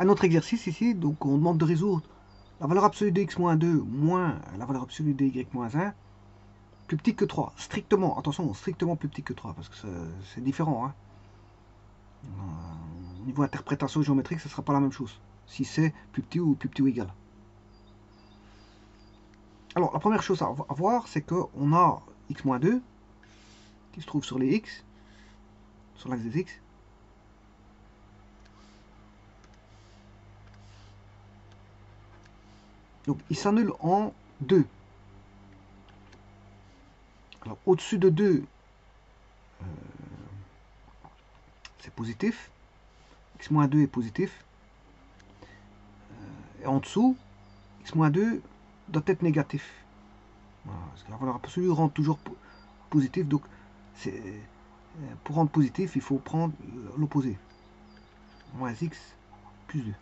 Un autre exercice ici, donc on demande de résoudre la valeur absolue de x moins 2 moins la valeur absolue de y moins 1 plus petit que 3. Strictement, attention, strictement plus petit que 3, parce que c'est différent. Hein. Au niveau interprétation géométrique, ce ne sera pas la même chose. Si c'est plus petit ou égal. Alors, la première chose à voir, c'est qu'on a x moins 2 qui se trouve sur les x, sur l'axe des x. Donc, il s'annule en 2. Alors, au-dessus de 2, c'est positif. X moins 2 est positif. Et en dessous, x moins 2 doit être négatif. Voilà, parce que la valeur absolue rend toujours positif. Donc, pour rendre positif, il faut prendre l'opposé. Moins x plus 2.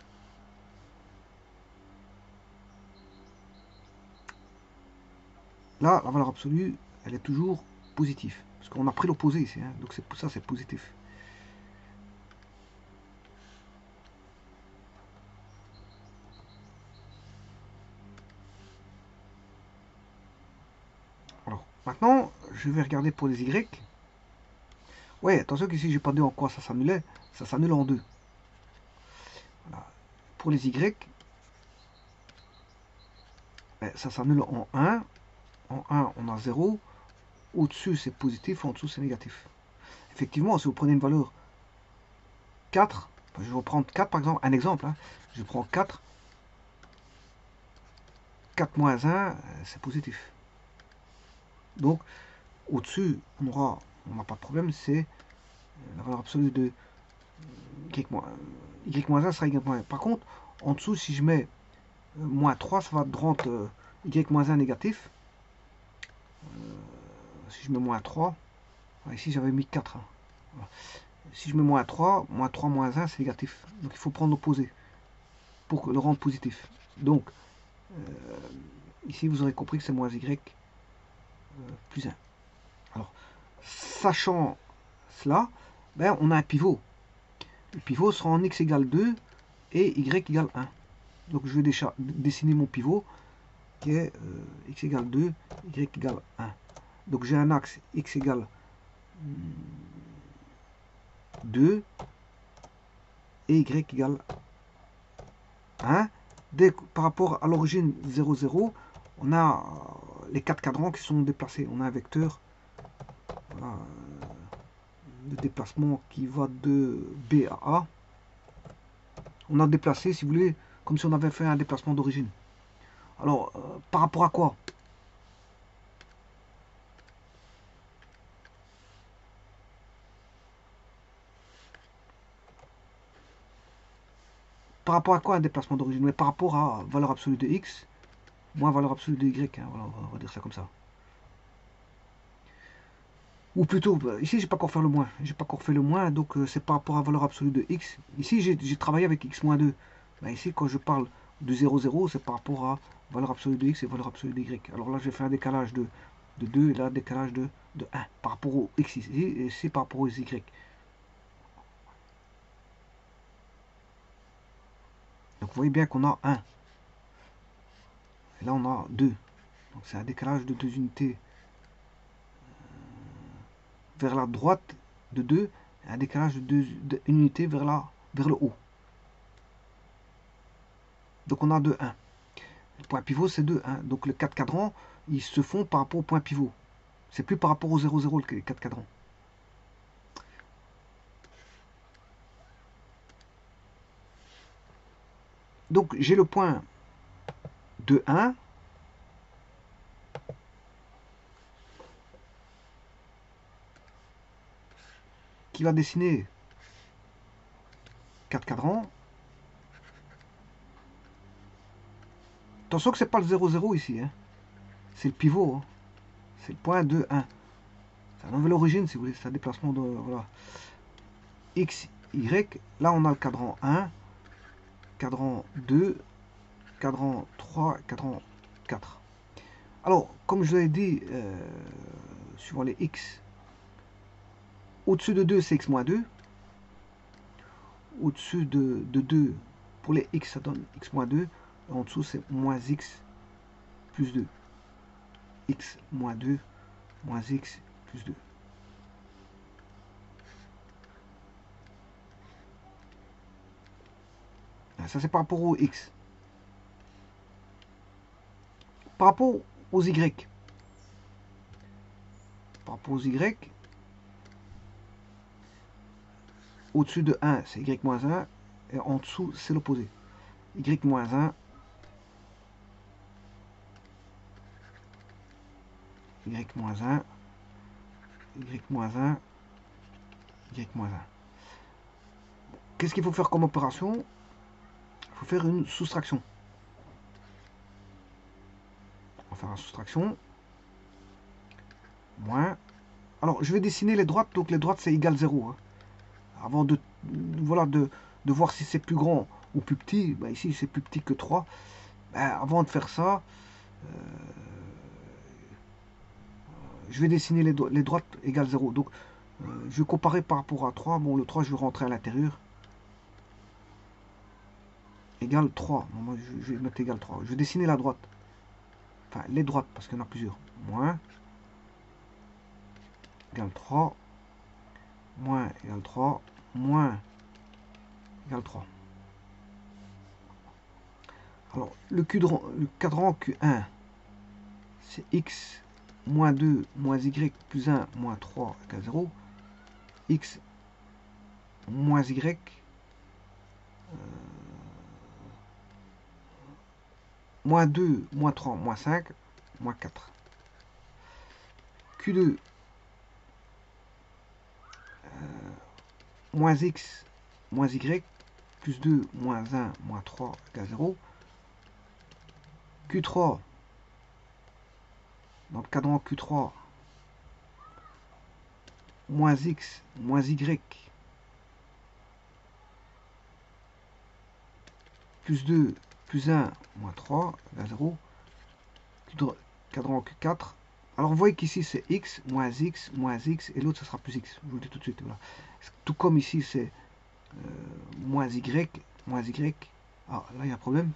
Là, la valeur absolue, elle est toujours positive. Parce qu'on a pris l'opposé ici. Hein, donc pour ça, c'est positif. Alors, maintenant, je vais regarder pour les y. Ouais, attention qu'ici, j'ai pas dit en quoi ça s'annulait. Ça s'annule en 2. Voilà. Pour les y, ça s'annule en 1. En 1, on a 0. Au-dessus, c'est positif. En dessous, c'est négatif. Effectivement, si vous prenez une valeur 4, je vais prendre 4 par exemple, un exemple. Hein, je prends 4. 4 moins 1, c'est positif. Donc, au-dessus, on n'a pas de problème, c'est la valeur absolue de y moins 1 sera y moins 1. Par contre, en dessous, si je mets moins 3, ça va rendre y moins 1 négatif. Si je mets moins 3, ici j'avais mis 4. Hein. Voilà. Si je mets moins 3 moins 1, c'est négatif. Donc il faut prendre l'opposé pour le rendre positif. Donc, ici vous aurez compris que c'est moins y plus 1. Alors, sachant cela, ben, on a un pivot. Le pivot sera en x égale 2 et y égale 1. Donc je vais déjà dessiner mon pivot qui est x égale 2, y égale 1. Donc j'ai un axe x égale 2 et y égale 1. Par rapport à l'origine 0, 0, on a les 4 cadrans qui sont déplacés. On a un vecteur voilà, de déplacement qui va de B à A. On a déplacé, si vous voulez, comme si on avait fait un déplacement d'origine. Alors, par rapport à quoi? Par rapport à quoi un déplacement d'origine? Mais par rapport à valeur absolue de x moins valeur absolue de y. Hein, voilà, on va dire ça comme ça. Ou plutôt, ici j'ai pas encore fait le moins. J'ai pas encore fait le moins, donc c'est par rapport à valeur absolue de x. Ici j'ai travaillé avec x moins 2. Ben, ici quand je parle de 0, 0, c'est par rapport à valeur absolue de x et valeur absolue de y. Alors là j'ai fait un décalage de 2 et là un décalage de 1 par rapport au x ici et c'est par rapport aux y. Donc vous voyez bien qu'on a 1. Et là on a 2. Donc c'est un décalage de 2 unités vers la droite de 2 et un décalage de 1 unité vers le haut. Donc on a 2, 1. Le point pivot c'est 2, 1. Donc les 4 cadrans, ils se font par rapport au point pivot. C'est plus par rapport au 0, 0 les 4 cadrans. Donc j'ai le point 2, 1. Qui va dessiner 4 cadrans. Attention que c'est pas le 0, 0 ici. Hein. C'est le pivot. Hein. C'est le point 2, 1. C'est la nouvelle origine si vous voulez. C'est un déplacement de... Voilà. X, Y. Là on a le cadran 1. Cadran 2. Cadran 3. Cadran 4. Alors, comme je vous l'ai dit, suivant les X, au-dessus de 2, c'est X moins 2. Au-dessus de 2, pour les x, ça donne x moins 2. Et en dessous, c'est moins x plus 2. X moins 2, moins x plus 2. Ça, c'est par rapport au x. Par rapport aux y. Par rapport aux y, au-dessus de 1, c'est y moins 1. Et en dessous, c'est l'opposé. Y moins 1. Y moins 1. Y moins 1. Y moins 1. Qu'est-ce qu'il faut faire comme opération? Il faut faire une soustraction. On va faire une soustraction. Moins. Alors, je vais dessiner les droites. Donc, les droites, c'est égal 0. Hein. Avant de, voilà, de voir si c'est plus grand ou plus petit. Ben, ici, c'est plus petit que 3. Ben, avant de faire ça, je vais dessiner les droites égales 0. Donc, je vais comparer par rapport à 3. Bon, le 3, je vais rentrer à l'intérieur. Égal 3. Non, moi, je vais mettre égal 3. Je vais dessiner la droite. Enfin, les droites, parce qu'il y en a plusieurs. Moins. Égale 3. Moins égale 3. Moins égale 3. Alors, le cadran Q1, c'est x moins 2 moins y plus 1 moins 3 égale 0. X moins y moins 2 moins 3 moins 5 moins 4. Q2 moins x moins y plus 2 moins 1 moins 3 égale 0. Q3, dans le cadran Q3, moins x moins y plus 2 plus 1 moins 3 égale 0. Cadran Q4. Alors vous voyez qu'ici c'est x moins x et l'autre ça sera plus x. Je vous le dis tout de suite. Voilà. Tout comme ici c'est moins y. Ah là il y a un problème.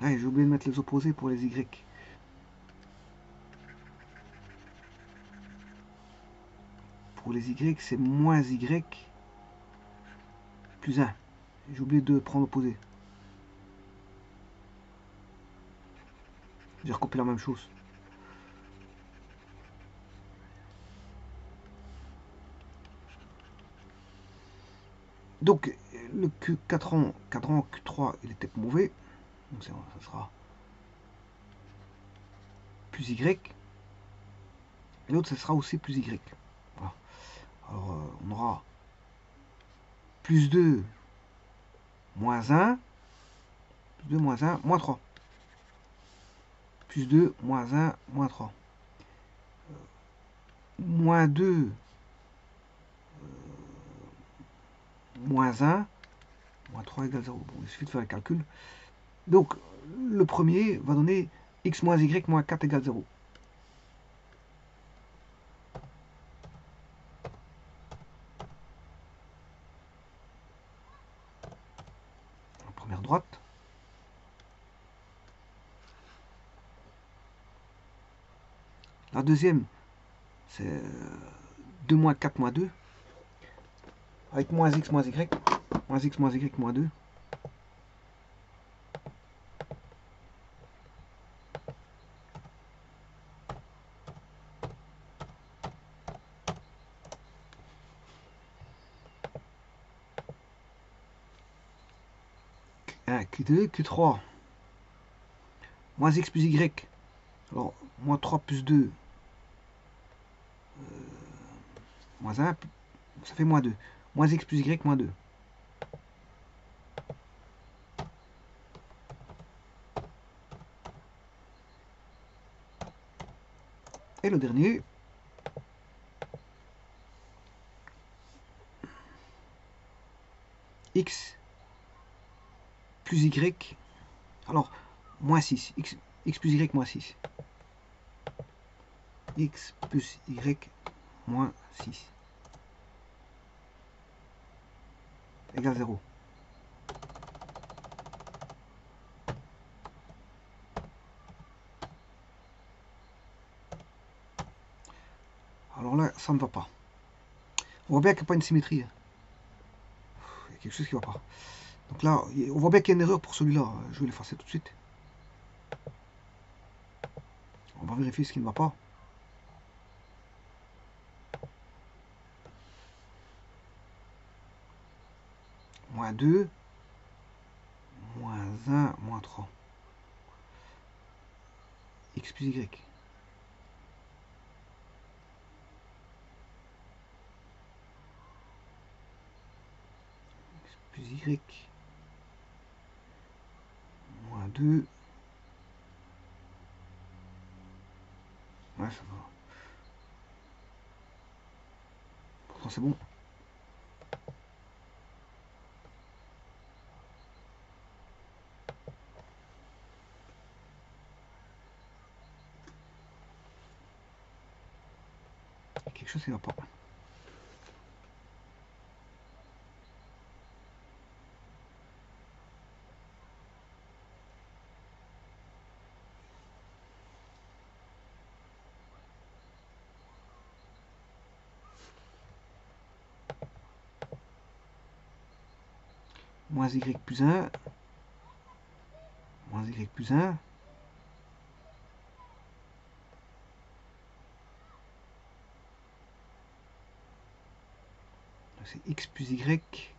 Ah, j'ai oublié de mettre les opposés pour les y. Pour les y c'est moins y plus 1. J'ai oublié de prendre l'opposé. J'ai recopié la même chose. Donc, le cadran Q3, il était mauvais. Donc, ça sera plus Y. Et l'autre, ça sera aussi plus Y. Voilà. Alors, on aura plus 2, moins 1. Plus 2, moins 1, moins 3. Plus 2, moins 1, moins 3. Moins 2, moins 1, moins 3 égale 0. Bon, il suffit de faire le calcul. Donc, le premier va donner x moins y moins 4 égale 0. La première droite. La deuxième, c'est 2 moins 4 moins 2. Avec moins x moins y. Moins x moins y moins 2. Q2, Q3. Moins x plus y. Alors, moins 3 plus 2. Moins 1, ça fait moins 2. Moins x plus y moins 2. Et le dernier, x plus y, alors moins 6, x plus y moins 6. X plus y moins 6 égale 0. Alors là, ça ne va pas. On voit bien qu'il n'y a pas une symétrie. Il y a quelque chose qui ne va pas. Donc là, on voit bien qu'il y a une erreur pour celui-là. Je vais l'effacer tout de suite. On va vérifier ce qui ne va pas. Moins 2, moins 1, moins 3. X plus Y. X plus Y. Moins 2. Ouais, ça va. Pourtant, c'est bon. Quelque chose qui ne va pas. Moins Y plus 1. Moins Y plus 1. C'est X plus Y.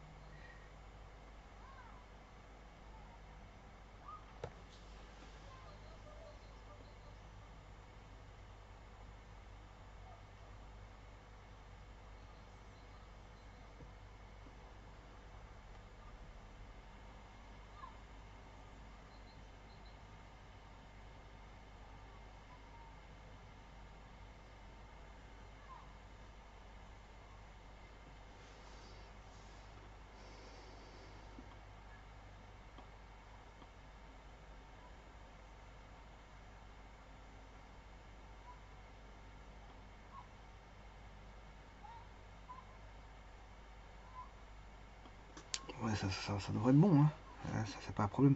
Ouais, ça devrait être bon, hein. Ça, c'est pas un problème.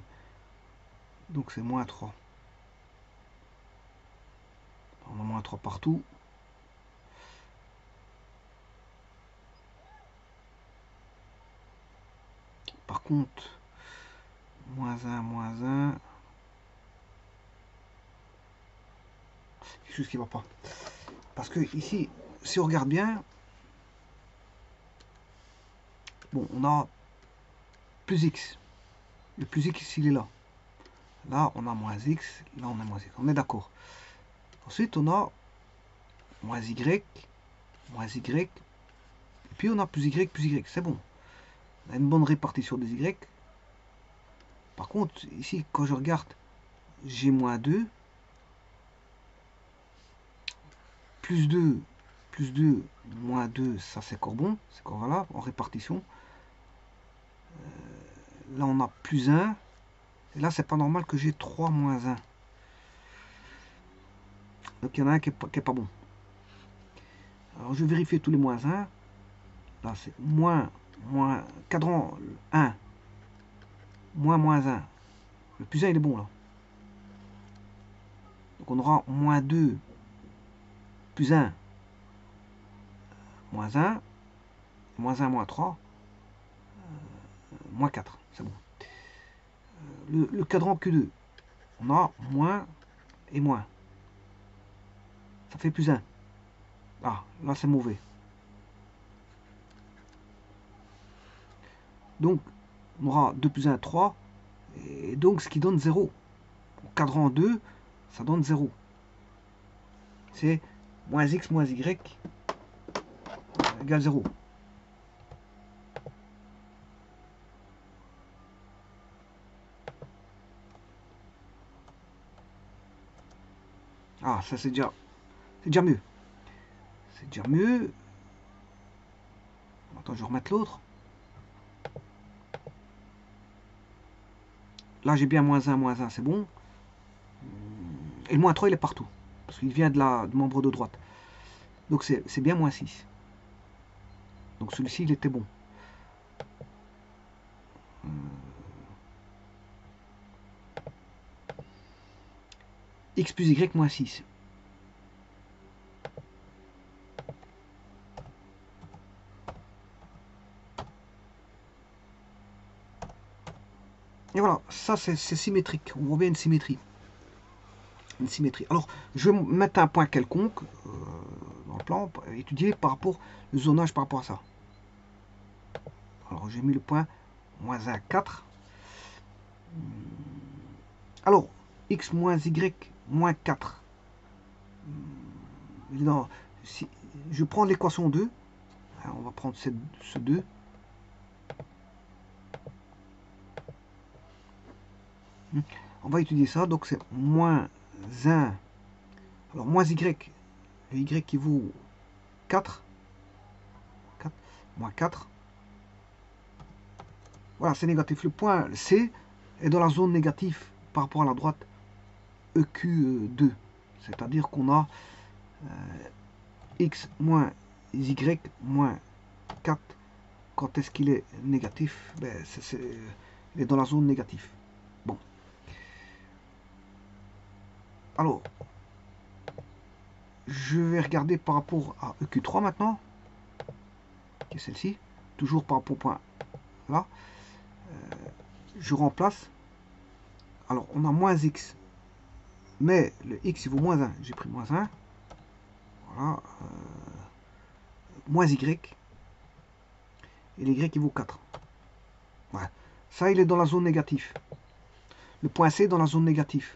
Donc c'est moins 3. On a moins 3 partout. Par contre, moins 1, moins 1. Quelque chose qui ne va pas. Parce que ici, si on regarde bien, bon, on a plus X. Le plus X, il est là. Là, on a moins X. Là, on a moins X. On est d'accord. Ensuite, on a moins Y. Moins Y. Et puis, on a plus Y, plus Y. C'est bon. On a une bonne répartition des Y. Par contre, ici, quand je regarde, j'ai moins 2. Plus 2. Plus 2. Moins 2. Ça, c'est encore bon. C'est encore valable en répartition. Là, on a plus 1. Et là, c'est pas normal que j'ai 3 moins 1. Donc, il y en a un qui est pas bon. Alors, je vais vérifier tous les moins 1. Là, c'est moins, cadran 1. Moins 1. Le plus 1, il est bon, là. Donc, on aura moins 2, plus 1, moins 1, moins 1, moins 3, moins 4. C'est bon. Le cadran Q2, on a moins et moins. Ça fait plus 1. Ah, là, c'est mauvais. Donc, on aura 2 plus 1, 3. Et donc, ce qui donne 0. Cadran 2, ça donne 0. C'est moins x moins y égale 0. Ah, ça c'est déjà mieux. C'est déjà mieux. Attends, je vais remettre l'autre. Là, j'ai bien moins 1, c'est bon. Et le moins 3, il est partout. Parce qu'il vient du membre de droite. Donc c'est bien moins 6. Donc celui-ci, il était bon. X plus Y moins 6. Et voilà, ça c'est symétrique. On voit bien une symétrie. Une symétrie. Alors, je vais mettre un point quelconque dans le plan, étudier par rapport le zonage par rapport à ça. Alors, j'ai mis le point moins 1, 4. Alors, x moins y moins 4. Non, si je prends l'équation 2, on va prendre ce 2. On va étudier ça, donc c'est moins 1. Alors, moins y, le y qui vaut 4. 4 moins 4. Voilà, c'est négatif. Le point C est dans la zone négative par rapport à la droite EQ2. C'est-à-dire qu'on a x moins y moins 4. Quand est-ce qu'il est négatif? Ben, il est dans la zone négative. Bon. Alors, je vais regarder par rapport à EQ3 maintenant, qui est celle-ci. Toujours par rapport au point là. Je remplace. Alors, on a moins x. Mais le x, il vaut moins 1. J'ai pris moins 1. Voilà. Moins y. Et l'y, il vaut 4. Voilà. Ça, il est dans la zone négative. Le point C est dans la zone négative.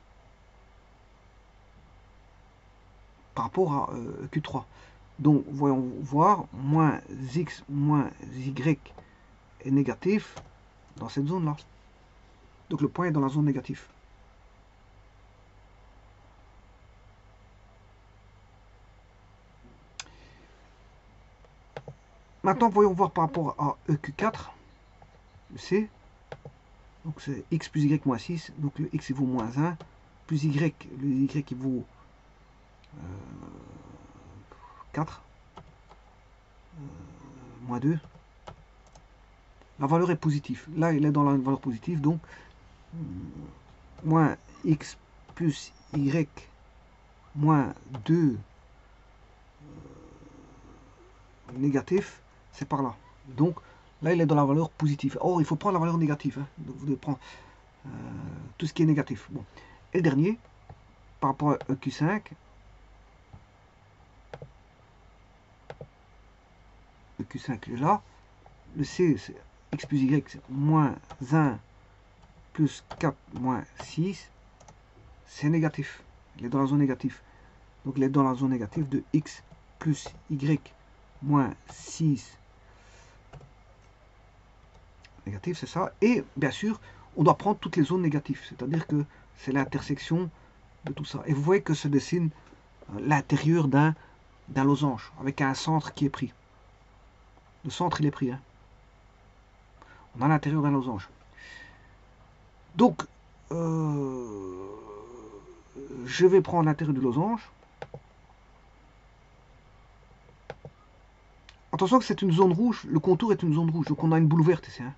Par rapport à Q3. Donc, voyons voir, moins x moins y est négatif dans cette zone-là. Donc, le point est dans la zone négative. Maintenant, voyons voir par rapport à EQ4, le C. Donc, c'est x plus y moins 6. Donc, le x, il vaut moins 1. Plus y, le y, il vaut 4. Moins 2. La valeur est positive. Là, il est dans la valeur positive. Donc, moins x plus y moins 2 négatif, c'est par là. Donc, là, il est dans la valeur positive. Or, il faut prendre la valeur négative. Hein. Donc, vous devez prendre tout ce qui est négatif. Bon. Et le dernier, par rapport à EQ5, EQ5 est là. Le C, c'est x plus y, c'est moins 1 plus 4 moins 6. C'est négatif. Il est dans la zone négative. Donc, il est dans la zone négative de x plus y moins 6. Négatif, c'est ça. Et, bien sûr, on doit prendre toutes les zones négatives. C'est-à-dire que c'est l'intersection de tout ça. Et vous voyez que se dessine l'intérieur d'un losange, avec un centre qui est pris. Le centre, il est pris. Hein. On a l'intérieur d'un losange. Donc, je vais prendre l'intérieur du losange. Attention que c'est une zone rouge, le contour est une zone rouge, donc on a une boule ouverte ici. Hein.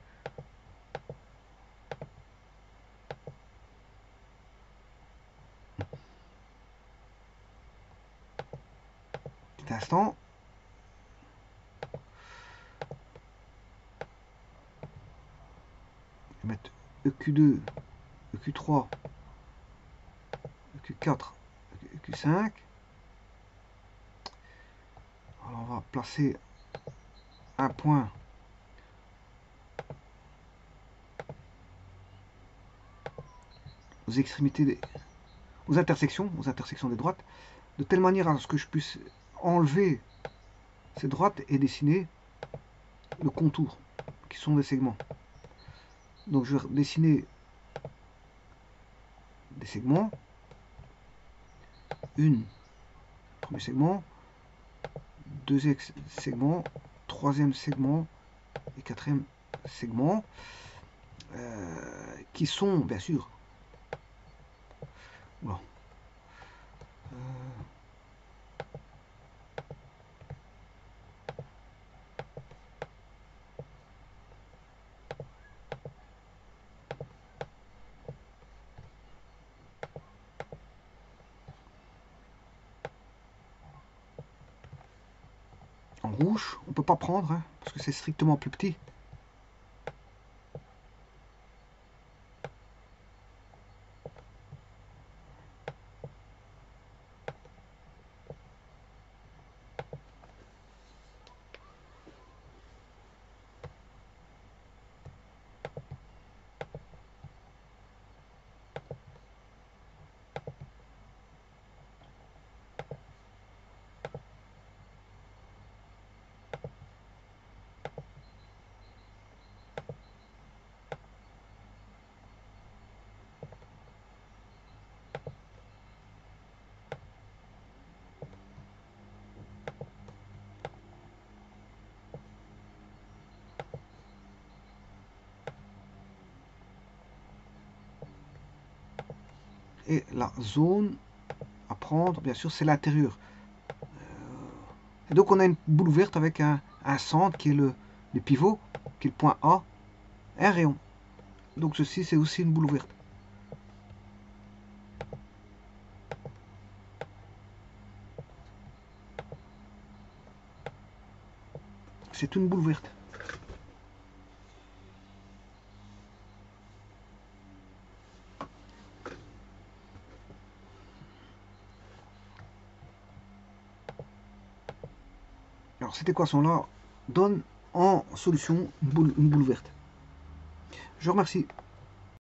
Petit instant. Je vais mettre EQ2, EQ3, EQ4, EQ5. Alors on va placer un point aux extrémités, aux intersections des droites, de telle manière à ce que je puisse enlever ces droites et dessiner le contour, qui sont des segments. Donc je vais dessiner des segments. Premier segment, deuxième segment, troisième segment et quatrième segment, qui sont bien sûr bon, en rouge, on peut pas prendre, hein, parce que c'est strictement plus petit. Et la zone à prendre, bien sûr, c'est l'intérieur. Et donc on a une boule ouverte avec un centre qui est le pivot, qui est le point A, et un rayon. Donc ceci, c'est aussi une boule ouverte. C'est une boule ouverte. Alors cette équation-là donne en solution une boule ouverte. Je vous remercie.